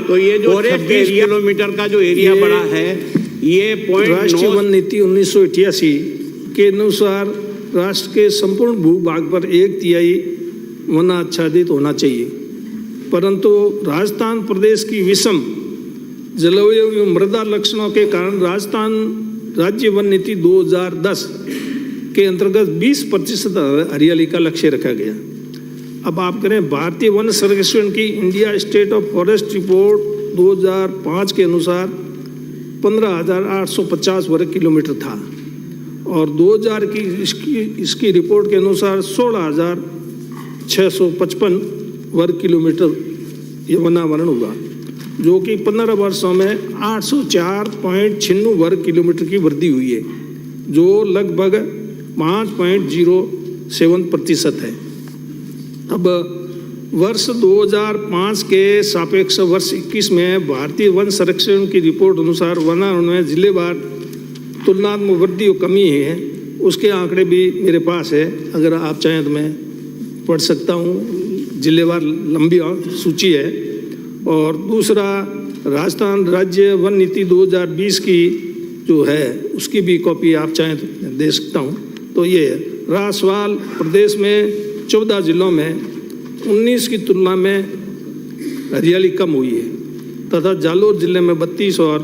तो ये जो 26 किलोमीटर का जो एरिया बड़ा है, ये राष्ट्रीय वन नीति 1988 के अनुसार राष्ट्र के संपूर्ण भूभाग पर 1/3 वन आच्छादित होना चाहिए, परंतु राजस्थान प्रदेश की विषम जलवायु एवं मृदा लक्षणों के कारण राजस्थान राज्य वन नीति 2010 के अंतर्गत 20% हरियाली का लक्ष्य रखा गया। अब आप करें भारतीय वन सर्वेक्षण की India state of forest report 2005 के अनुसार 15,850 वर्ग किलोमीटर था और 2000 की इसकी रिपोर्ट के अनुसार 16,655 वर्ग किलोमीटर ये वनावरण हुआ, जो कि 15 वर्षों में 804.96 वर्ग किलोमीटर की वृद्धि हुई है, जो लगभग 5.07% है। अब वर्ष 2005 के सापेक्ष वर्ष 21 में भारतीय वन संरक्षण की रिपोर्ट अनुसार वनावरण में जिलेवार तुलनात्मक वृद्धि और कमी है, उसके आंकड़े भी मेरे पास है, अगर आप चाहें तो मैं पढ़ सकता हूँ। जिलेवार लंबी सूची है। और दूसरा, राजस्थान राज्य वन नीति 2020 की जो है उसकी भी कॉपी आप चाहें तो दे सकता हूँ। तो ये राजस्थान प्रदेश में 14 जिलों में 19 की तुलना में हरियाली कम हुई है तथा जालोर जिले में 32 और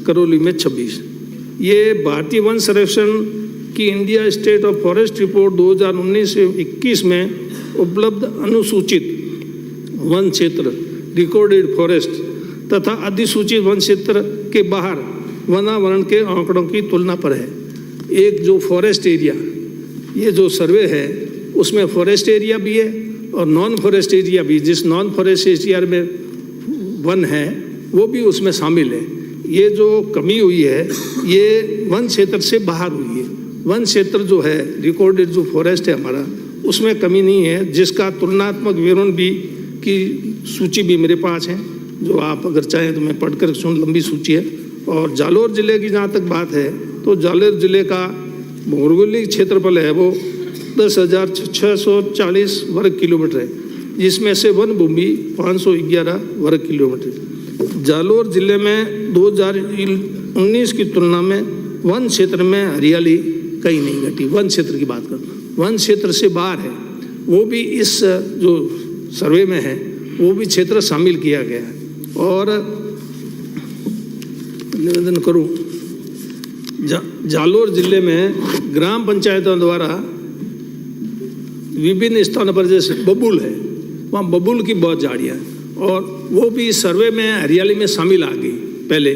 करौली में 26। ये भारतीय वन सर्वेक्षण की India state of forest report 2019-21 में उपलब्ध अनुसूचित वन क्षेत्र रिकॉर्डेड फॉरेस्ट तथा अधिसूचित वन क्षेत्र के बाहर वनावरण के आंकड़ों की तुलना पर है। एक जो फॉरेस्ट एरिया, ये जो सर्वे है उसमें फॉरेस्ट एरिया भी है और नॉन फॉरेस्ट एरिया भी, जिस नॉन फॉरेस्ट एरिया में वन है वो भी उसमें शामिल है। ये जो कमी हुई है ये वन क्षेत्र से बाहर हुई है। वन क्षेत्र जो है रिकॉर्डेड जो फॉरेस्ट है हमारा, उसमें कमी नहीं है, जिसका तुलनात्मक विवरण भी की सूची भी मेरे पास है, जो आप अगर चाहें तो मैं पढ़कर सुन, लंबी सूची है। और जालोर जिले की जहाँ तक बात है तो जालोर जिले का भौगोलिक क्षेत्रफल है वो 10,640 वर्ग किलोमीटर है, जिसमें से वन भूमि 511 वर्ग किलोमीटर। जालोर जिले में 2019 की तुलना में वन क्षेत्र में हरियाली कहीं नहीं घटी। वन क्षेत्र की बात कर, वन क्षेत्र से बाहर है, वो भी इस जो सर्वे में है वो भी क्षेत्र शामिल किया गया है। और निवेदन करूं, जालोर जिले में ग्राम पंचायतों द्वारा विभिन्न स्थानों पर, जैसे बबूल है, वहाँ बबूल की बहुत झाड़ियाँ हैं और वो भी सर्वे में हरियाली में शामिल आ गई पहले।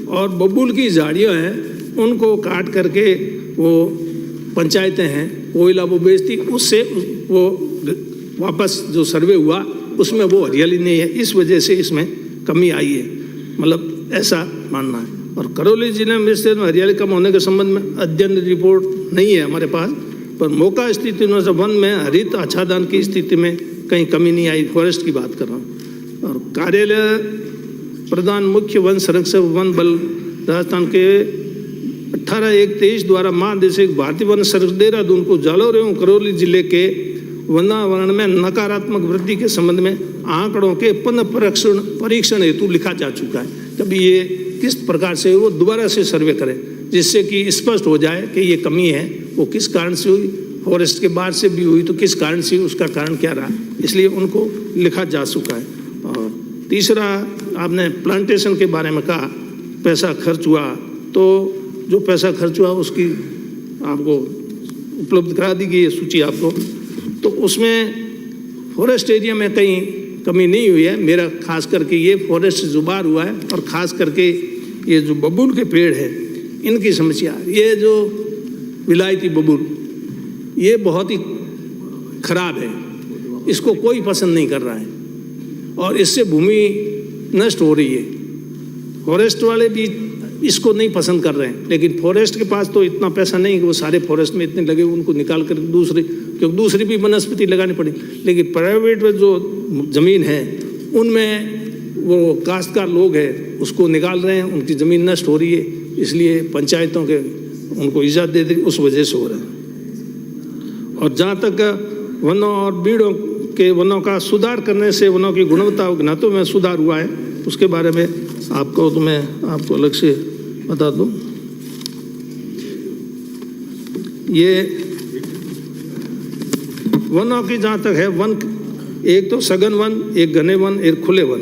और बबूल की झाड़ियाँ हैं उनको काट करके वो पंचायतें हैं कोयला वो बेचती, उससे वो वापस जो सर्वे हुआ उसमें वो हरियाली नहीं है, इस वजह से इसमें कमी आई है, मतलब ऐसा मानना है। और करौली जिले में स्थित हरियाली कम होने के संबंध में अध्ययन रिपोर्ट नहीं है हमारे पास, पर मौका स्थिति में वन में हरित आच्छादन की स्थिति में कहीं कमी नहीं आई, फॉरेस्ट की बात कर रहा हूँ। और कार्यालय प्रधान मुख्य वन संरक्षक वन बल राजस्थान के 18/1/23 द्वारा महानिदेशक भारतीय वन संरक्षण देहरादून को जालोर एवं करौली जिले के वनावरण में नकारात्मक वृद्धि के संबंध में आंकड़ों के पुनः परीक्षण हेतु लिखा जा चुका है। कभी ये किस प्रकार से वो दोबारा से सर्वे करें, जिससे कि स्पष्ट हो जाए कि ये कमी है वो किस कारण से हुई, फॉरेस्ट के बाहर से भी हुई तो किस कारण से, उसका कारण क्या रहा, इसलिए उनको लिखा जा चुका है। और तीसरा, आपने प्लांटेशन के बारे में कहा, पैसा खर्च हुआ, तो जो पैसा खर्च हुआ उसकी आपको उपलब्ध करा दी गई है सूची आपको, तो उसमें फॉरेस्ट एरिया में कहीं कमी नहीं हुई है। मेरा खास करके ये फॉरेस्ट से जुबार हुआ है और ख़ास करके ये जो बबूल के पेड़ हैं इनकी समस्या, ये जो विलायती बबूल ये बहुत ही खराब है, इसको कोई पसंद नहीं कर रहा है और इससे भूमि नष्ट हो रही है। फॉरेस्ट वाले भी इसको नहीं पसंद कर रहे हैं, लेकिन फॉरेस्ट के पास तो इतना पैसा नहीं कि वो सारे फॉरेस्ट में इतने लगे उनको निकाल कर दूसरी, क्योंकि दूसरी भी वनस्पति लगानी पड़ी। लेकिन प्राइवेट में जो ज़मीन है उनमें वो काश्तकार लोग हैं उसको निकाल रहे हैं, उनकी ज़मीन नष्ट हो रही है, इसलिए पंचायतों के उनको इजाज़त दे दी, उस वजह से हो रहा है। और जहाँ तक वनों और के वनों का सुधार करने से वनों की गुणवत्ता और घनत्व में सुधार हुआ है, उसके बारे में आपको तो मैं आपको अलग से बता दूं। ये वनों की जहाँ तक है, वन एक तो सघन वन, एक घने वन, एक खुले वन।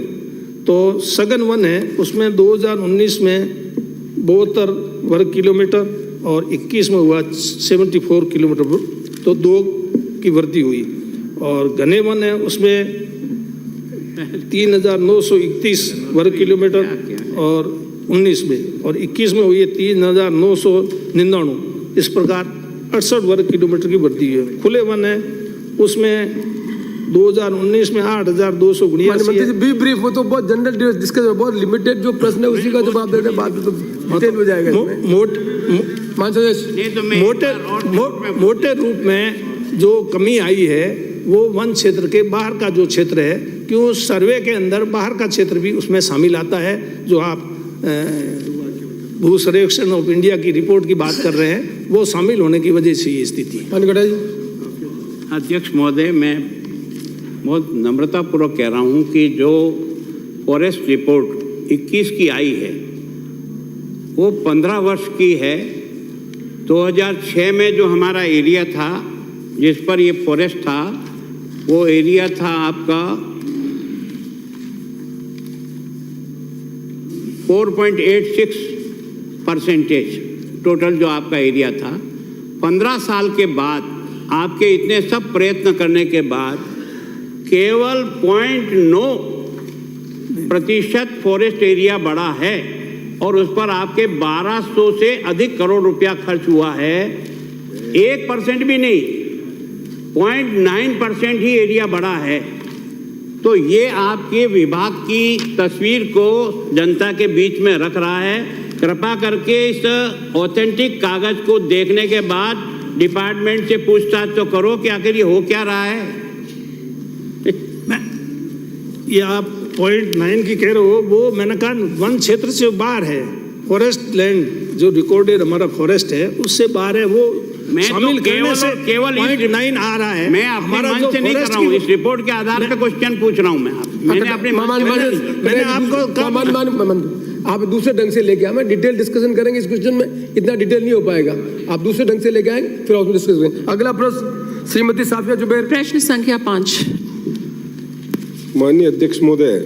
तो सघन वन है, उसमें 2019 में 72 वर्ग किलोमीटर और 21 में हुआ 74 किलोमीटर, तो 2 की वृद्धि हुई। और घने वन है, उसमें 3931 वर्ग किलोमीटर और 19 में, और 21 में हुई है 3999। इस प्रकार 68 वर्ग किलोमीटर की वृद्धि है। खुले वन है, उसमें 2019 में 8279 है। बी ब्रीफ, वो तो बहुत जनरल डिस्कस, बहुत लिमिटेड जो प्रश्न है उसी का जवाब देते हैं, बाद में तो डिटेल हो जाएगा। मोटे रूप में जो कमी आई है वो वन क्षेत्र के बाहर का जो क्षेत्र है, क्यों सर्वे के अंदर बाहर का क्षेत्र भी उसमें शामिल आता है। जो आप भू सर्वेक्षण ऑफ इंडिया की रिपोर्ट की बात कर रहे हैं, वो शामिल होने की वजह से ये स्थिति है। अध्यक्ष महोदय, मैं बहुत नम्रतापूर्वक कह रहा हूं कि जो फॉरेस्ट रिपोर्ट 21 की आई है वो 15 वर्ष की है। 2006 में जो हमारा एरिया था जिस पर ये फॉरेस्ट था, वो एरिया था आपका 4.86% टोटल जो आपका एरिया था। 15 साल के बाद आपके इतने सब प्रयत्न करने के बाद केवल 0.9% फॉरेस्ट एरिया बढ़ा है और उस पर आपके 1200 से अधिक करोड़ रुपया खर्च हुआ है। 1% भी नहीं, 0.9% ही एरिया बढ़ा है। तो ये आपके विभाग की तस्वीर को जनता के बीच में रख रहा है। कृपा करके इस ऑथेंटिक कागज को देखने के बाद डिपार्टमेंट से पूछताछ तो करो कि आखिर ये हो क्या रहा है। ये आप 0.9 की कह रहे हो, वो मैंने कहा वन क्षेत्र से बाहर है। फॉरेस्ट लैंड जो रिकॉर्डेड हमारा फॉरेस्ट है उससे बाहर है, वो शामिल करने से केवल 0.9 आ रहा है। मैं हमारा मंच से नहीं कर रहा हूँ, इस रिपोर्ट के आधार पर क्वेश्चन पूछ रहा हूँ मैं। मैंने अपने मैंने आपको आप दूसरे ढंग से लेके आए, डिटेल डिस्कशन करेंगे इस क्वेश्चन में, इतना डिटेल नहीं हो पाएगा। आप दूसरे ढंग से लेके आएंगे, फिर उसमें डिस्कस करेंगे। अगला प्रश्न श्रीमती साफिया जुबैर, प्रश्न संख्या 5। माननीय अध्यक्ष महोदय,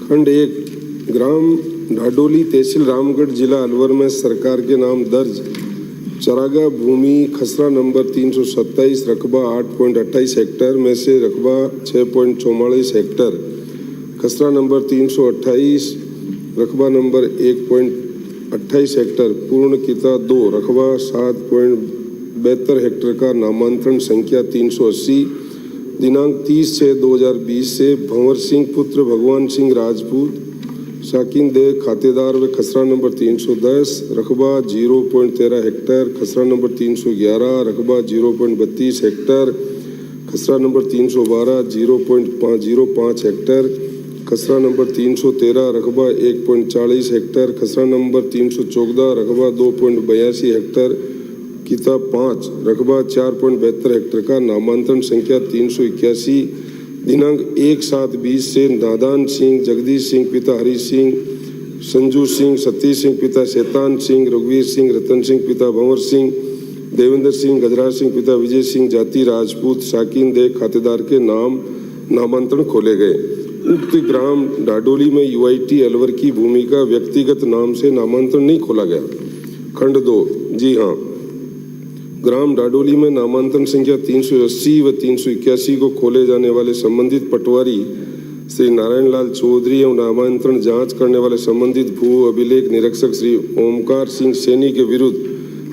खंड 1 ग्राम ढाडोली, तहसील रामगढ़, जिला अलवर में सरकार के नाम दर्ज चरागाह भूमि खसरा नंबर 327, रकबा 8.28 हेक्टेयर में से रकबा 6.44 हेक्टेयर, खसरा नंबर 328, रकबा नंबर 1.28 हेक्टेयर, पूर्ण किता 2, रकबा 7.72 हेक्टेयर का नामांतरण संख्या 380 दिनांक 30/6/2020 से भंवर सिंह पुत्र भगवान सिंह राजपूत शाकिन दे खातेदार व खसरा नंबर 310, रकबा 0.13 हेक्टेयर, खसरा नंबर 311, रकबा 0.32 हेक्टेयर, खसरा नंबर 312, 0.05 हेक्टेयर, खसरा नंबर 313, रकबा 1.40 हेक्टेयर, खसरा नंबर 314, रकबा 2.82 हेक्टेयर, किताब 5, रकबा 4.72 हेक्टेयर का नामांतरण संख्या 381 दिनांक 1/7/20 से नादान सिंह, जगदीश सिंह पिता हरी सिंह, संजू सिंह, सतीश सिंह पिता शैतान सिंह, रघुवीर सिंह, रतन सिंह पिता भंवर सिंह, देवेंद्र सिंह, गजराज सिंह पिता विजय सिंह, जाति राजपूत शाकिन दे खातेदार के नाम नामांतरण खोले गए। उक्त ग्राम डाडोली में यूआईटी अलवर की भूमि का व्यक्तिगत नाम से नामांतरण नहीं खोला गया। खंड 2, जी हाँ, ग्राम डाडोली में नामांतरण संख्या 380 व 381 को खोले जाने वाले संबंधित पटवारी श्री नारायण लाल चौधरी एवं नामांतरण जांच करने वाले संबंधित भू अभिलेख निरीक्षक श्री ओमकार सिंह सैनी के विरुद्ध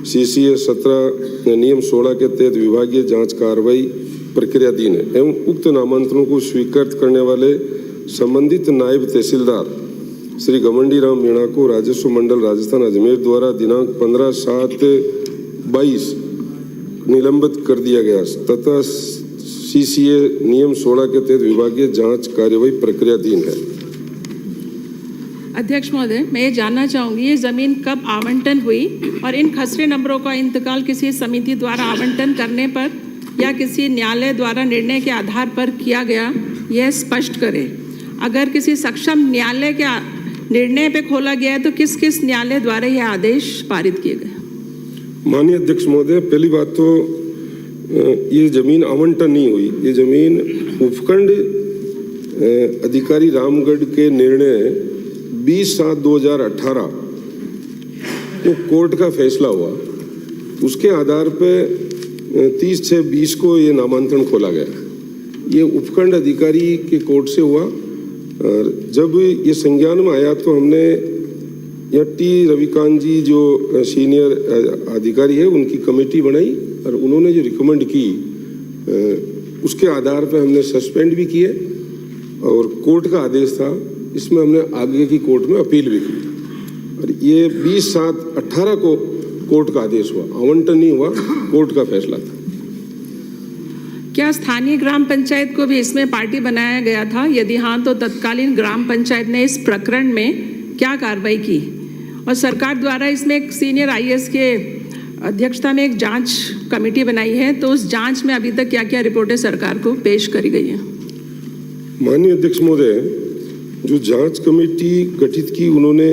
CCA 17 नियम 16 के तहत विभागीय जांच कार्रवाई प्रक्रियाधीन है एवं उक्त नामांतरणों को स्वीकृत करने वाले संबंधित नायब तहसीलदार श्री घमंडी राम मीणा को राजस्व मंडल राजस्थान अजमेर द्वारा दिनांक 15/7/22 निलंबित कर दिया गया तथा CCA नियम 16 के तहत विभागीय जांच कार्यवाही प्रक्रियाधीन है। अध्यक्ष महोदय, मैं ये जानना चाहूंगी ये जमीन कब आवंटन हुई और इन खसरे नंबरों का इंतकाल किसी समिति द्वारा आवंटन करने पर या किसी न्यायालय द्वारा निर्णय के आधार पर किया गया, यह स्पष्ट करें। अगर किसी सक्षम न्यायालय के निर्णय पे खोला गया है तो किस किस न्यायालय द्वारा यह आदेश पारित किए गए? माननीय अध्यक्ष महोदय, पहली बात तो ये जमीन आवंटन नहीं हुई, ये जमीन उपखंड अधिकारी रामगढ़ के निर्णय 20/7/2018 को कोर्ट का फैसला हुआ, उसके आधार पे 30/6/20 को ये नामांतरण खोला गया। ये उपखंड अधिकारी के कोर्ट से हुआ और जब ये संज्ञान में आया तो हमने या टी रविकांत जी जो सीनियर अधिकारी है उनकी कमेटी बनाई और उन्होंने जो रिकमेंड की उसके आधार पर हमने सस्पेंड भी किए और कोर्ट का आदेश था, इसमें हमने आगे की कोर्ट में अपील भी की और ये 20/7/18 को कोर्ट का आदेश हुआ, आवंटन नहीं हुआ, कोर्ट का फैसला था। क्या स्थानीय ग्राम पंचायत को भी इसमें पार्टी बनाया गया था? यदि हाँ तो तत्कालीन ग्राम पंचायत ने इस प्रकरण में क्या कार्रवाई की? और सरकार द्वारा इसमें एक सीनियर IAS के अध्यक्षता में एक जांच कमेटी बनाई है, तो उस जांच में अभी तक क्या क्या रिपोर्टें सरकार को पेश करी गई है? माननीय अध्यक्ष महोदय, जो जांच कमेटी गठित की उन्होंने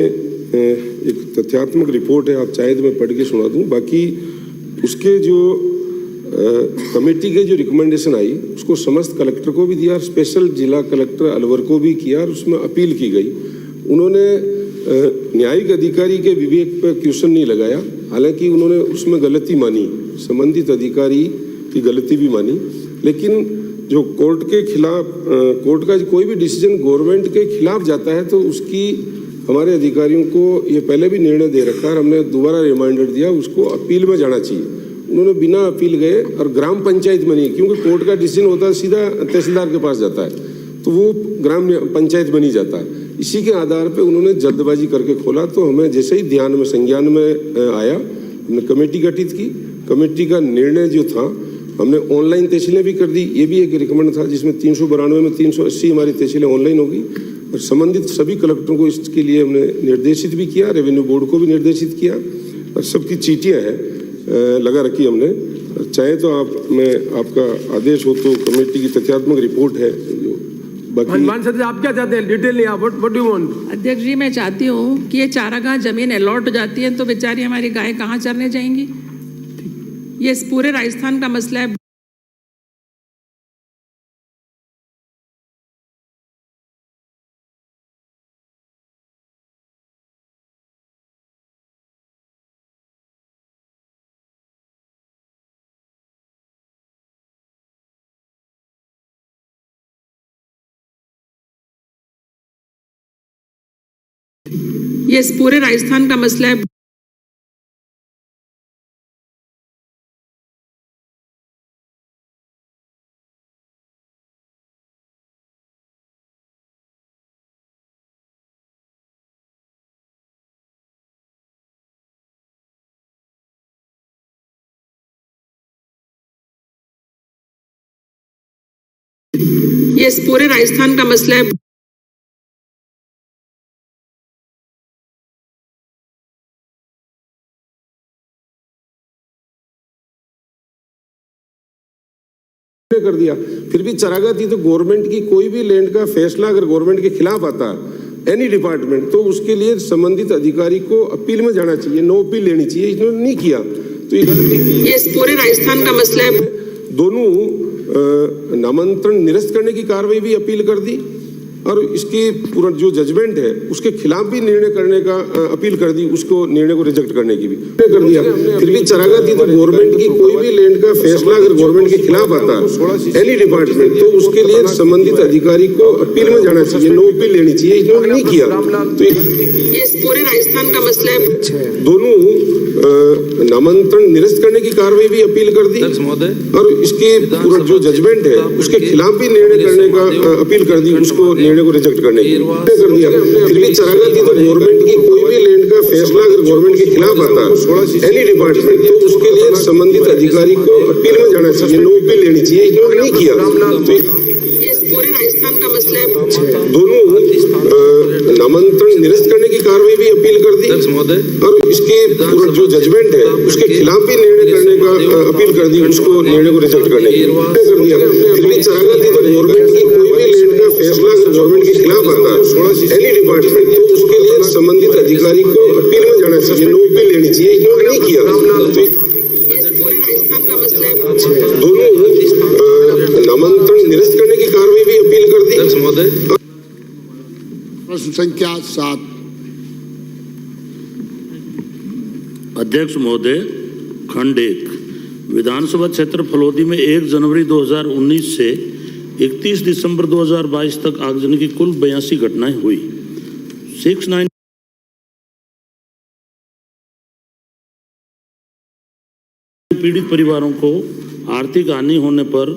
एक तथ्यात्मक रिपोर्ट है, आप चाहे तो मैं पढ़ के सुना दूं। बाकी उसके जो कमेटी के जो रिकमेंडेशन आई उसको समस्त कलेक्टर को भी दिया और स्पेशल जिला कलेक्टर अलवर को भी किया और उसमें अपील की गई। उन्होंने न्यायिक अधिकारी के विवेक पर क्वेश्चन नहीं लगाया, हालांकि उन्होंने उसमें गलती मानी, संबंधित अधिकारी की गलती भी मानी, लेकिन जो कोर्ट के खिलाफ कोर्ट का कोई भी डिसीजन गवर्नमेंट के खिलाफ जाता है तो उसकी हमारे अधिकारियों को ये पहले भी निर्णय दे रखा है, हमने दोबारा रिमाइंडर दिया, उसको अपील में जाना चाहिए। उन्होंने बिना अपील गए और ग्राम पंचायत में नहीं, क्योंकि कोर्ट का डिसीजन होता है सीधा तहसीलदार के पास जाता है तो वो ग्राम पंचायत में नहीं जाता है। इसी के आधार पे उन्होंने जल्दबाजी करके खोला, तो हमें जैसे ही ध्यान में संज्ञान में आया हमने कमेटी गठित की। कमेटी का निर्णय जो था हमने ऑनलाइन तहसीलें भी कर दी, ये भी एक रिकमेंड था जिसमें 392 में 380 हमारी तहसीलें ऑनलाइन होगी और संबंधित सभी कलेक्टरों को इसके लिए हमने निर्देशित भी किया, रेवेन्यू बोर्ड को भी निर्देशित किया और सबकी चीटियाँ हैं लगा रखी हमने। चाहे तो मैं आपका आदेश हो तो कमेटी की तथ्यात्मक रिपोर्ट है जो बाकी। आप क्या चाहते हैं? डिटेल नहीं, आप व्हाट डू यू वांट? अध्यक्ष जी, मैं चाहती हूँ कि ये चारागाह जमीन अलॉट हो जाती है तो बेचारी हमारी गाय कहाँ चरने जाएंगी? ये पूरे राजस्थान का मसला है। ये पूरे राजस्थान का मसला है। ये पूरे राजस्थान का मसला है। कर दिया, फिर भी चरागाह थी तो गवर्नमेंट की कोई भी लैंड का फैसला अगर गवर्नमेंट के खिलाफ आता है एनी डिपार्टमेंट तो उसके लिए संबंधित अधिकारी को अपील में जाना चाहिए, नो अपील लेनी चाहिए। इन्होंने नहीं किया तो ये गलती की। ये पूरे राजस्थान का मसला है। दोनों नामांतरण निरस्त करने की कार्रवाई भी अपील कर दी और इसकी पूरा जो जजमेंट है उसके खिलाफ भी निर्णय करने का अपील कर दी, उसको निर्णय को रिजेक्ट करने की भी कर दिया। फिर भी चरागाह थी तो गवर्नमेंट की कोई भी लैंड का फैसला अगर गवर्नमेंट के खिलाफ आता है एनी डिपार्टमेंट तो उसके लिए संबंधित अधिकारी को अपील में जाना चाहिए, नो अपील लेनी चाहिए। इन्होंने नहीं किया तो ये पूरे राजस्थान का मसला है। दोनों नामांतरण निरस्त करने की कार्रवाई भी अपील कर दी और इसकी पूरा जो जजमेंट है उसके खिलाफ भी निर्णय करने का अपील कर दी, उसको निर्णय को रिजेक्ट करने की कर दिया। फिर भी चरागाह थी तो गवर्नमेंट की कोई भी लैंड का फैसला अगर गवर्नमेंट के खिलाफ आता है एनी डिपार्टमेंट तो उसके लिए संबंधित अधिकारी को अपील में जाना चाहिए, नो अपील लेनी चाहिए। इन्होंने नहीं किया तो पूरे राजस्थान का मसला है। दोनों नामांतरण निरस्त करने की कार्रवाई भी अपील कर दी और इसके जो जजमेंट है उसके खिलाफ भी निर्णय करने का अपील कर दी, उसको निर्णय को रिजेक्ट करने की कर दिया। फिर भी चाहती तो गवर्नमेंट की कोई भी लैंड का फैसला गवर्नमेंट के खिलाफ आता है एनी डिपार्टमेंट, तो उसके लिए संबंधित अधिकारी को अपील में जाना चाहिए, नो अपील लेनी चाहिए, इग्नोर नहीं किया। दोनों नामांकन निरस्त करने की कार्रवाई भी अपील कर दी। प्रश्न संख्या 7। अध्यक्ष महोदय, खंड 1 विधानसभा क्षेत्र फलोदी में 1 जनवरी 2019 से 31 दिसंबर 2022 तक आगजनी की कुल 82 घटनाएं हुई। 69 पीड़ित परिवारों को आर्थिक हानि होने पर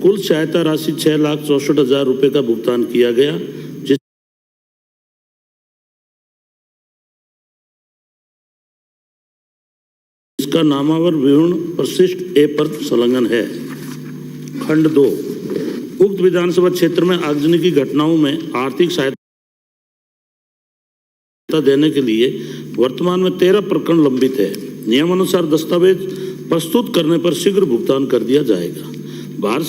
कुल सहायता राशि 6,64,000 रुपये का भुगतान किया गया, जिसका नामावर विवरण परिशिष्ट ए पर संलग्न है। खंड 2 उक्त विधानसभा क्षेत्र में आगजनी की घटनाओं में आर्थिक सहायता देने के लिए वर्तमान में 13 प्रकरण लंबित है। नियमानुसार दस्तावेज प्रस्तुत करने पर शीघ्र भुगतान कर दिया जाएगा। भारत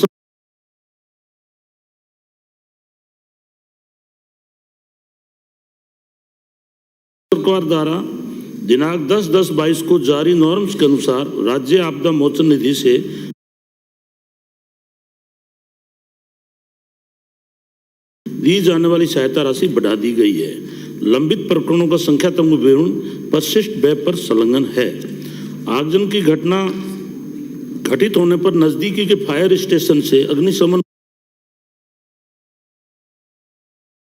सरकार द्वारा दिनांक 10/10/22 को जारी नॉर्म्स के अनुसार राज्य आपदा मोचन निधि से दी जाने वाली सहायता राशि बढ़ा दी गई है। लंबित प्रकरणों का संख्यात्मक विवरण परिशिष्ट ब पर संलग्न है। आगजनी की घटना घटित होने पर नजदीकी के फायर स्टेशन से अग्निशमन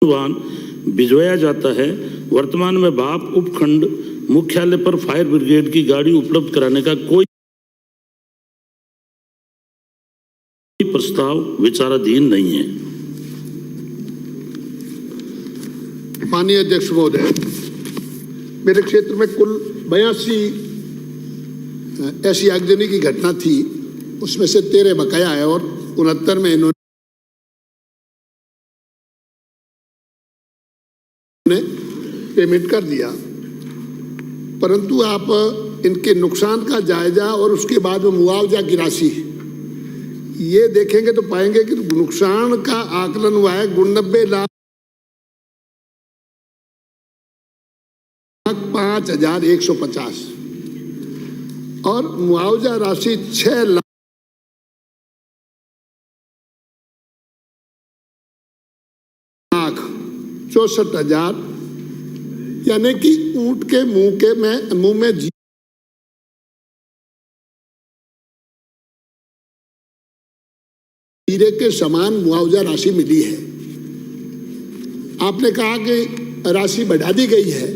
वाहन भिजवाया जाता है। वर्तमान में भाप उपखंड मुख्यालय पर फायर ब्रिगेड की गाड़ी उपलब्ध कराने का कोई प्रस्ताव विचाराधीन नहीं है। माननीय अध्यक्ष महोदय, मेरे क्षेत्र में कुल 82 ऐसी आगजनी की घटना थी, उसमें से 13 बकाया है और 69 में इन्होंने पेमेंट कर दिया। परंतु आप इनके नुकसान का जायजा और उसके बाद में मुआवजा की राशि ये देखेंगे तो पाएंगे कि नुकसान का आकलन हुआ है 89,05,150 और मुआवजा राशि 6,64,000, यानी कि ऊंट के मुंह में जीरे के समान मुआवजा राशि मिली है। आपने कहा कि राशि बढ़ा दी गई है,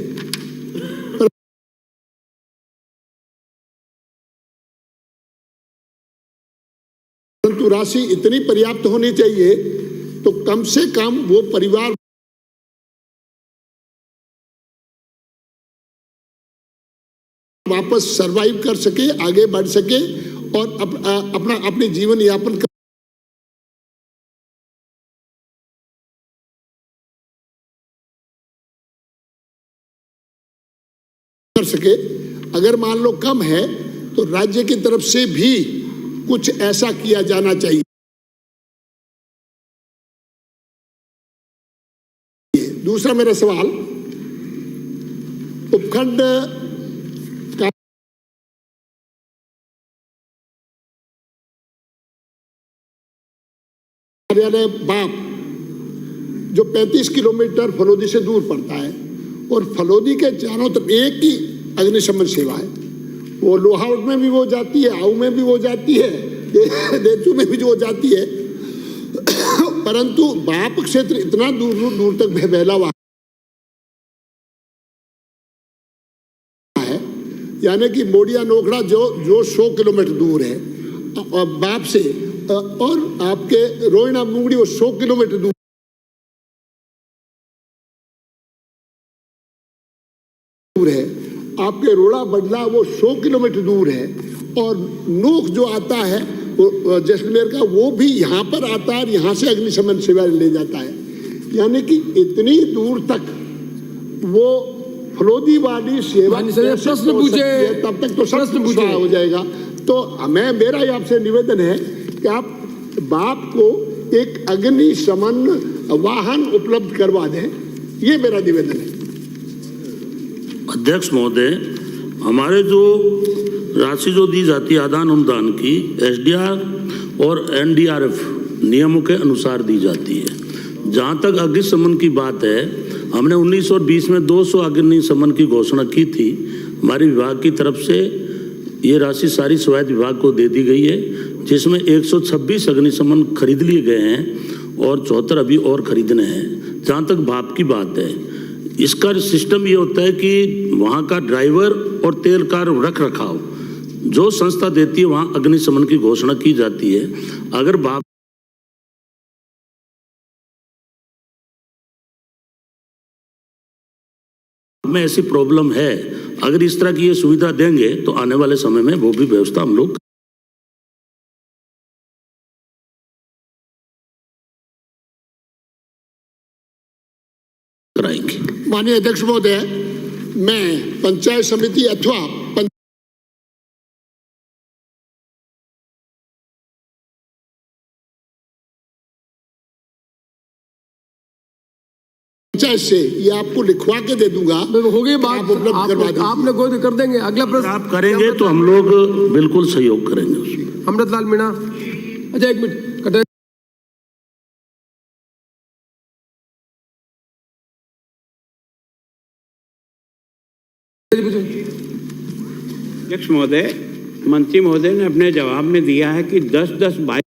परंतु राशि इतनी पर्याप्त होनी चाहिए तो कम से कम वो परिवार वापस सरवाइव कर सके, आगे बढ़ सके और अपनी जीवन यापन कर सके। अगर मान लो कम है तो राज्य की तरफ से भी कुछ ऐसा किया जाना चाहिए। दूसरा मेरा सवाल, उपखंड कार्यालय बाप जो 35 किलोमीटर फलोदी से दूर पड़ता है और फलोदी के चारों तरफ एक ही अग्निशमन सेवा है। वो लोहावट में भी वो जाती है, आऊ में भी वो जाती है, देचू में भी वो जाती है, परंतु बाप क्षेत्र इतना दूर दूर तक फैला हुआ है, यानी कि मोडिया नोखड़ा जो 100 किलोमीटर दूर है बाप से, और आपके रोहिणा मुंगड़ी वो 100 किलोमीटर दूर है, आपके रोड़ा बडला वो 100 किलोमीटर दूर है, और नोख जो आता है वो जैसलमेर का वो भी यहाँ पर आता है और यहाँ से अग्निशमन सेवा ले जाता है। यानी कि इतनी दूर तक वो फलोदी वाली सेवा माननीय सर, कैसे प्रश्न हो पूछे। सकती है, तब तक तो सब प्रश्न कुछ पूछे। हो जाएगा। तो मेरा ही आपसे निवेदन है कि आप बाप को एक अग्निशमन वाहन उपलब्ध करवा दें, ये मेरा निवेदन है। अध्यक्ष महोदय, हमारे जो राशि जो दी जाती है आदान अनुदान की एसडीआर और एनडीआरएफ नियमों के अनुसार दी जाती है। जहाँ तक अग्निशमन की बात है, हमने 19 और 20 में 200 अग्निशमन की घोषणा की थी। हमारे विभाग की तरफ से ये राशि सारी स्वायत्त विभाग को दे दी गई है, जिसमें 126 अग्निशमन खरीद लिए गए हैं और 74 अभी और खरीदने हैं। जहाँ तक भाप की बात है, इसका सिस्टम ये होता है कि वहाँ का ड्राइवर और तेल का रख रखाव जो संस्था देती है, वहाँ अग्निशमन की घोषणा की जाती है। अगर भाप में ऐसी प्रॉब्लम है, अगर इस तरह की ये सुविधा देंगे तो आने वाले समय में वो भी व्यवस्था हम लोग कराएंगे। माननीय अध्यक्ष महोदय, मैं पंचायत समिति अथवा पंचायत से ये आपको लिखवा के दे दूंगा। हो गई बात, आप उपलब्ध करवा दीजिए। आपने कोई कर देंगे। अगला प्रश्न आप करेंगे तो हम लोग बिल्कुल सहयोग करेंगे उसमें। अमृतलाल मीणा। अच्छा, एक मिनट कटे। अध्यक्ष महोदय, मंत्री महोदय ने अपने जवाब में दिया है कि 10-10-22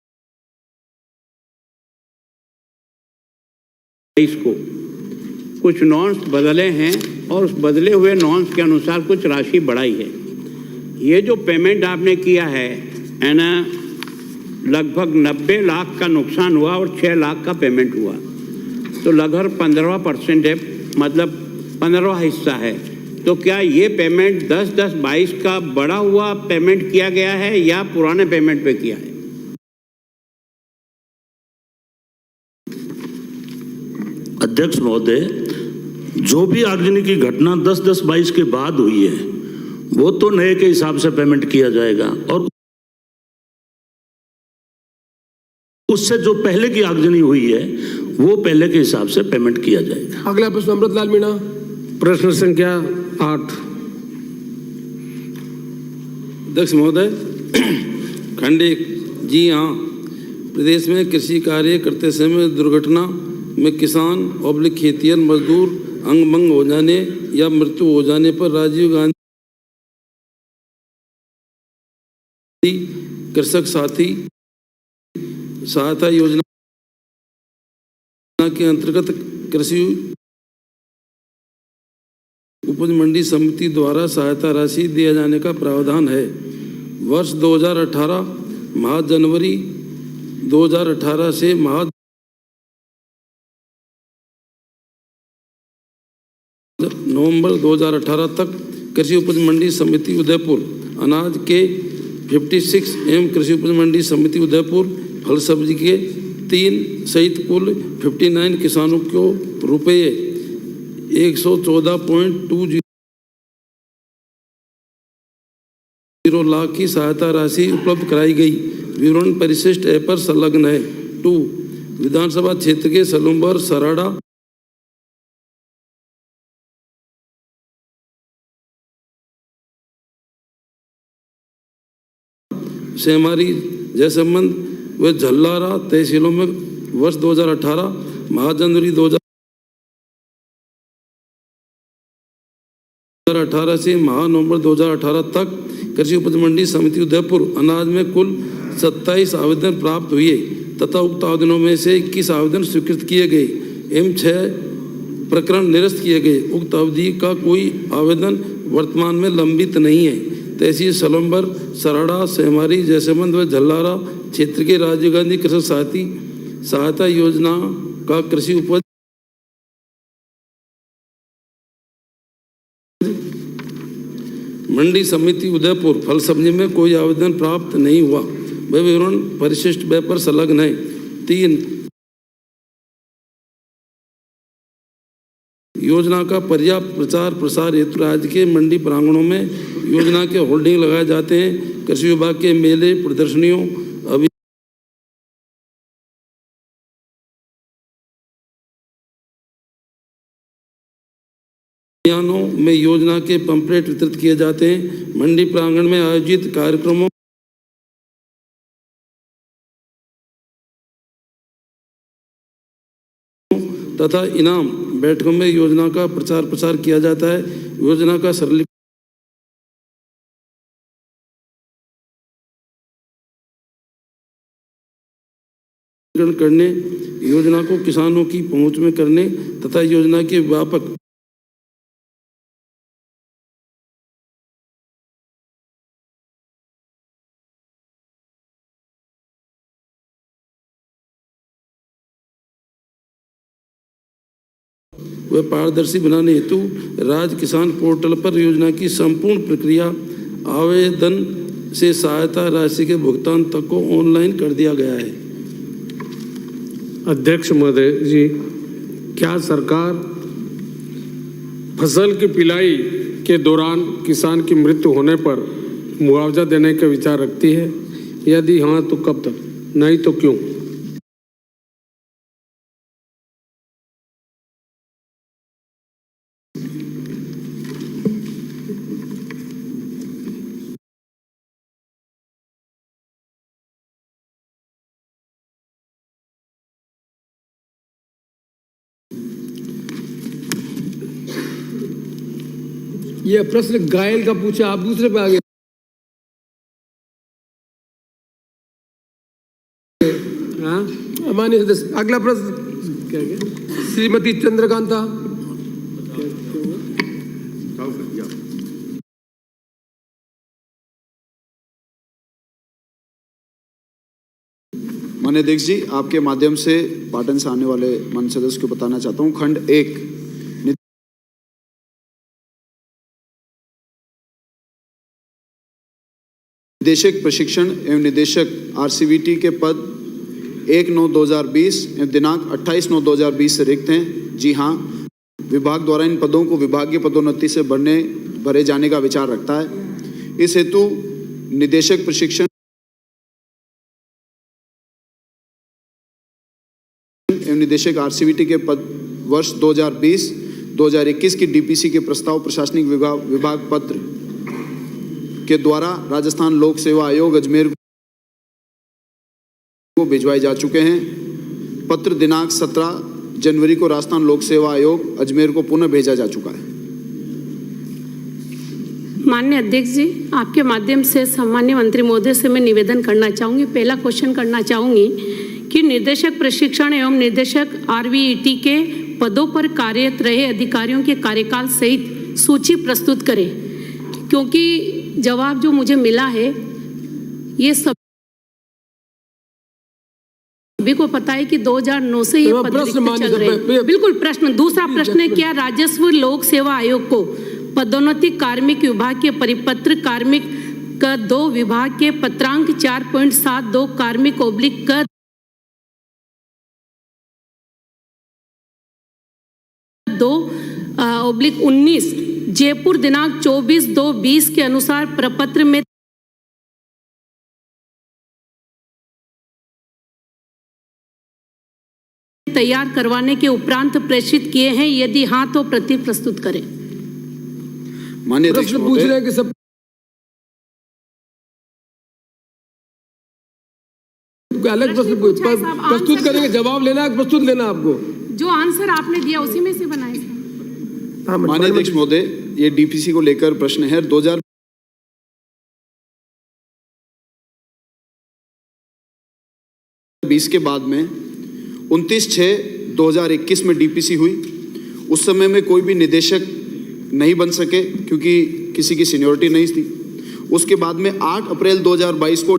को कुछ नॉर्म्स बदले हैं और उस बदले हुए नॉर्म्स के अनुसार कुछ राशि बढ़ाई है। ये जो पेमेंट आपने किया है ना, लगभग 90 लाख का नुकसान हुआ और 6 लाख का पेमेंट हुआ, तो लगभग 15% है, मतलब 15वां हिस्सा है। तो क्या ये पेमेंट 10-10-22 का बढ़ा हुआ पेमेंट किया गया है या पुराने पेमेंट पे किया है? अध्यक्ष महोदय, जो भी आगजनी की घटना 10-10-22 के बाद हुई है वो तो नए के हिसाब से पेमेंट किया जाएगा और उससे जो पहले की आगजनी हुई है वो पहले के हिसाब से पेमेंट किया जाएगा। अगला प्रश्न अमृतलाल मीणा। प्रश्न संख्या 8। अध्यक्ष महोदय, खंड 1। जी हाँ, प्रदेश में कृषि कार्य करते समय दुर्घटना में किसान ऑब्लिक खेतिहर मजदूर अंग भंग हो जाने या मृत्यु हो जाने पर राजीव गांधी कृषक साथी सहायता योजना के अंतर्गत कृषि उपज मंडी समिति द्वारा सहायता राशि दिए जाने का प्रावधान है। वर्ष 2018 माह जनवरी 2018 से माह नवंबर 2018 तक कृषि उपज मंडी समिति उदयपुर अनाज के 56 एवं कृषि उपज मंडी समिति उदयपुर फल सब्जी के 3 सहित कुल 59 किसानों को रुपये 114.20 लाख की सहायता राशि उपलब्ध कराई गई। विवरण परिशिष्ट ऐप पर संलग्न है। 2 विधानसभा क्षेत्र के सलूम्बर सराड़ा सेमारी जयसंबंध व झल्लारा तहसीलों में वर्ष 2018 माह जनवरी 2018 से माह नवंबर 2018 तक कृषि उपज मंडी समिति उदयपुर अनाज में कुल 27 आवेदन प्राप्त हुए तथा उक्त आवेदनों में से 21 आवेदन स्वीकृत किए गए एवं 6 प्रकरण निरस्त किए गए। उक्त अवधि का कोई आवेदन वर्तमान में लंबित नहीं है। तहसील सलम्बर सराड़ा सेमारी जयसमंद व झल्लारा क्षेत्र के राजीव गांधी कृषक सहायता योजना का कृषि उपज मंडी समिति उदयपुर फल सब्जी में कोई आवेदन प्राप्त नहीं हुआ। वह विवरण परिशिष्ट वेब पर संलग्न है। 3 योजना का पर्याप्त प्रचार प्रसार हेतु राज्य के मंडी प्रांगणों में योजना के होर्डिंग लगाए जाते हैं। कृषि विभाग के मेले, प्रदर्शनियों, अभियानों में योजना के पंपलेट वितरित किए जाते हैं। मंडी प्रांगण में आयोजित कार्यक्रमों तथा इनाम बैठकों में योजना का प्रचार प्रसार किया जाता है। योजना का सरलीकरण करने, योजना को किसानों की पहुंच में करने तथा योजना के व्यापक व पारदर्शी बनाने हेतु राज्य किसान पोर्टल पर योजना की संपूर्ण प्रक्रिया आवेदन से सहायता राशि के भुगतान तक को ऑनलाइन कर दिया गया है। अध्यक्ष महोदय जी, क्या सरकार फसल की पिलाई के दौरान किसान की मृत्यु होने पर मुआवजा देने का विचार रखती है? यदि हाँ तो कब तक, नहीं तो क्यों? ये प्रश्न घायल का पूछा, आप दूसरे पे आ गए। माननीय सदस्य, अगला प्रश्न श्रीमती चंद्रकांता। माननीय अध्यक्ष जी, आपके माध्यम से पाटन से आने वाले माननीय सदस्य को बताना चाहता हूँ, खंड 1 निदेशक प्रशिक्षण एवं निदेशक आरसीवीटी के पद 1/9/2020 एवं दिनांक 28/9/2020 से रिक्त हैं। जी हाँ, विभाग द्वारा इन पदों को विभागीय पदोन्नति से भरे जाने का विचार रखता है। इस हेतु निदेशक प्रशिक्षण एवं निदेशक आरसीवीटी के पद वर्ष 2020-2021 की डीपीसी के प्रस्ताव प्रशासनिक विभाग पत्र के द्वारा राजस्थान लोक सेवा आयोग अजमेर को भिजवाए जा चुके हैं। पत्र दिनांक 17 जनवरी को राजस्थान लोक सेवा आयोग अजमेर को पुनः भेजा जा चुका है। माननीय अध्यक्ष जी, आपके माध्यम से सम्माननीय मंत्री महोदय से मैं निवेदन करना चाहूँगी। पहला क्वेश्चन करना चाहूँगी कि निर्देशक प्रशिक्षण एवं निर्देशक आरवीईटी के पदों पर कार्यरत रहे अधिकारियों के कार्यकाल सहित सूची प्रस्तुत करें, क्योंकि जवाब जो मुझे मिला है ये सभी को पता है कि 2009 से ये पद रिक्त चल रहे हैं। बिल्कुल प्रश्न, दूसरा प्रश्न है, क्या राजस्व लोक सेवा आयोग को पदोन्नति कार्मिक विभाग के परिपत्र कार्मिक का 2 विभाग के पत्रांक 4.72 कार्मिक ओब्लिक का 2/19 जयपुर दिनांक 24/2/20 के अनुसार प्रपत्र में तैयार करवाने के उपरांत प्रेषित किए हैं? यदि हाँ तो प्रति प्रस्तुत करें। माननीय प्रश्न पूछ रहे हैं कि सब अलग प्रश्न प्रस्तुत करेंगे, जवाब लेना है, प्रस्तुत लेना आपको। जो आंसर आपने दिया उसी में से बनाए। माननीय अध्यक्ष महोदय, ये डीपीसी को लेकर प्रश्न है। 2020 के बाद में 29/6/2021 में डीपीसी हुई। उस समय में कोई भी निदेशक नहीं बन सके क्योंकि किसी की सीनियरिटी नहीं थी। उसके बाद में 8 अप्रैल 2022 को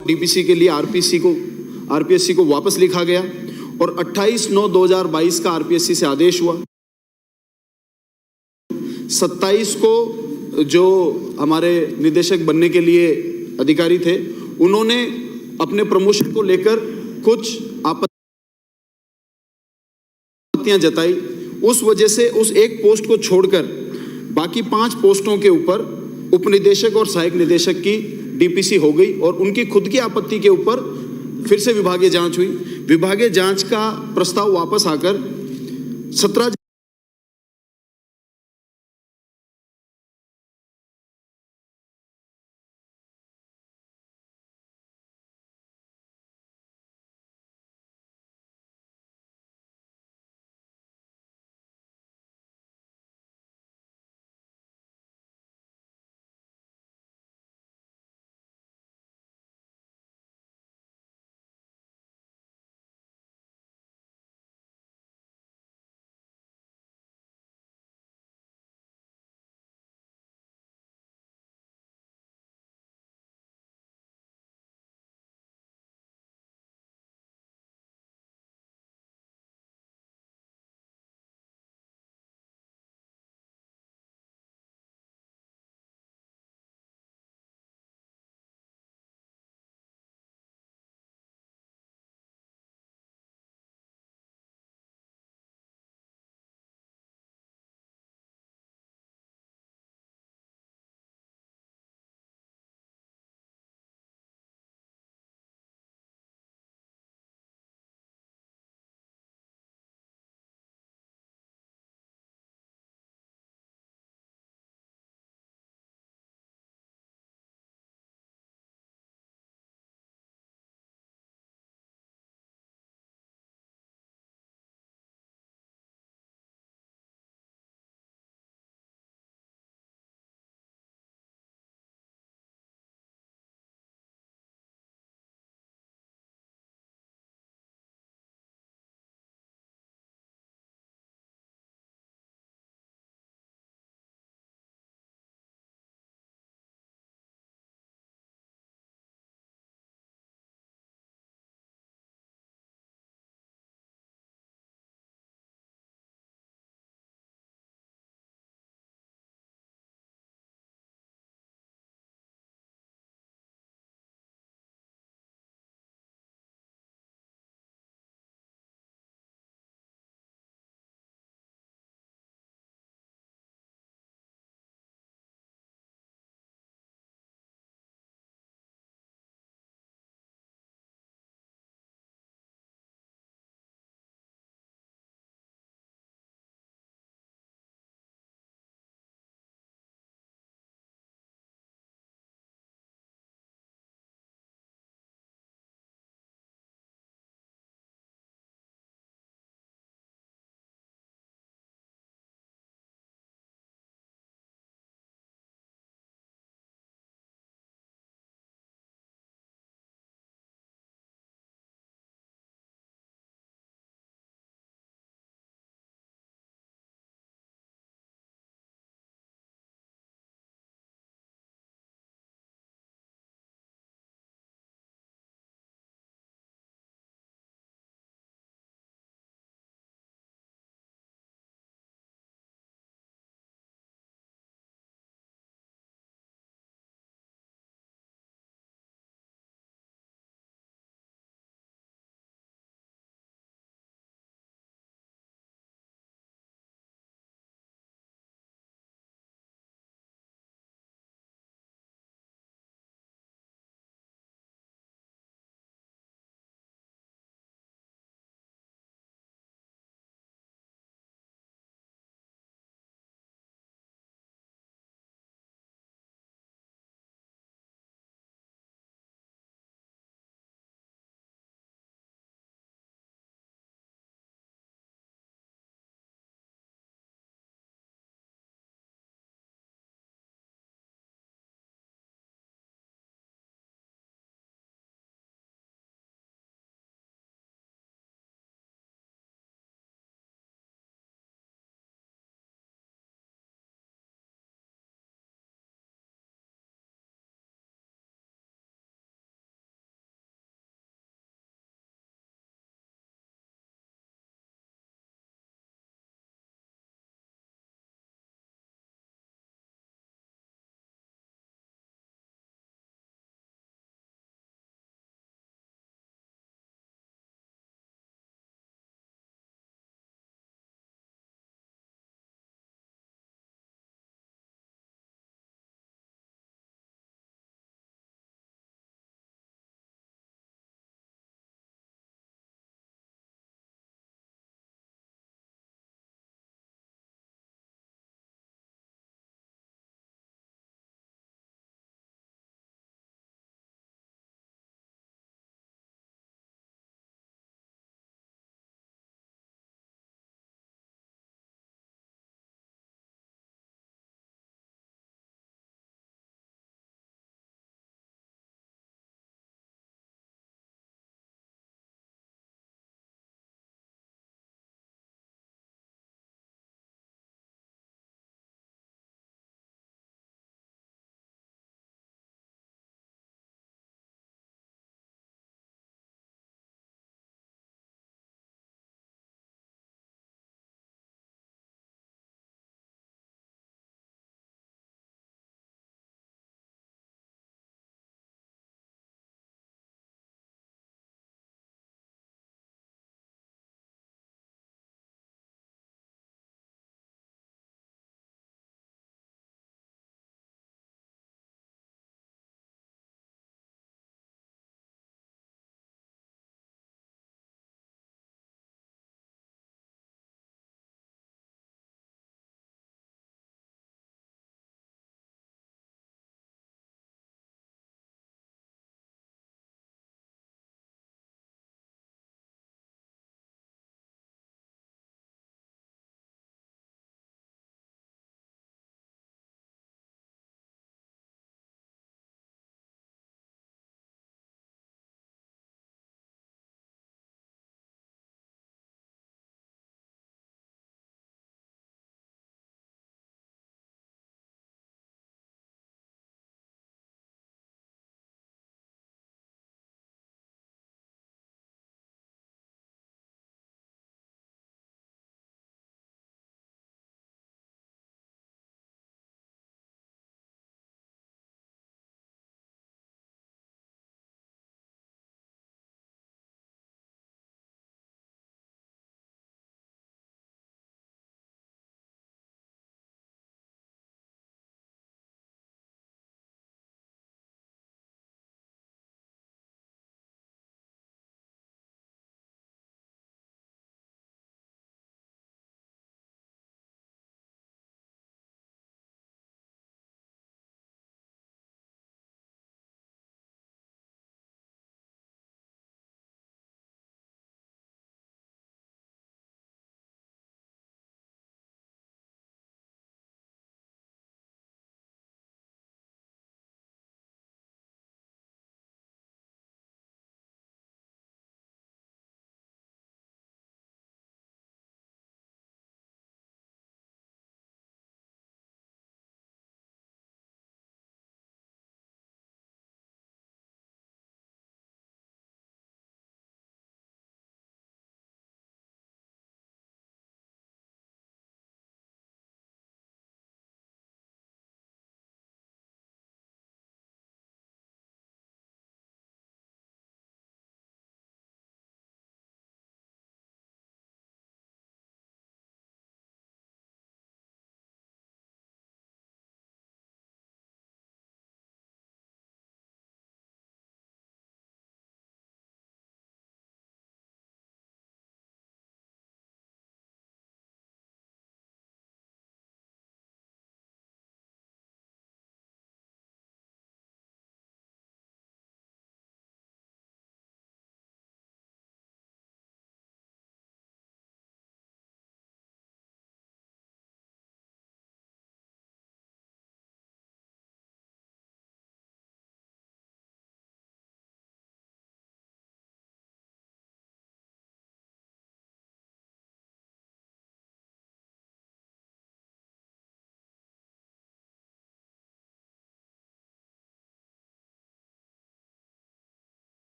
डीपीसी के लिए आरपीएससी को वापस लिखा गया और 28/9/2022 का आरपीएससी से आदेश हुआ। 27 को जो हमारे निदेशक बनने के लिए अधिकारी थे, उन्होंने अपने प्रमोशन को लेकर कुछ आपत्तियां जताई। उस वजह से उस एक पोस्ट को छोड़कर बाकी 5 पोस्टों के ऊपर उपनिदेशक और सहायक निदेशक की डीपीसी हो गई और उनकी खुद की आपत्ति के ऊपर फिर से विभागीय जांच हुई। विभागीय जांच का प्रस्ताव वापस आकर 17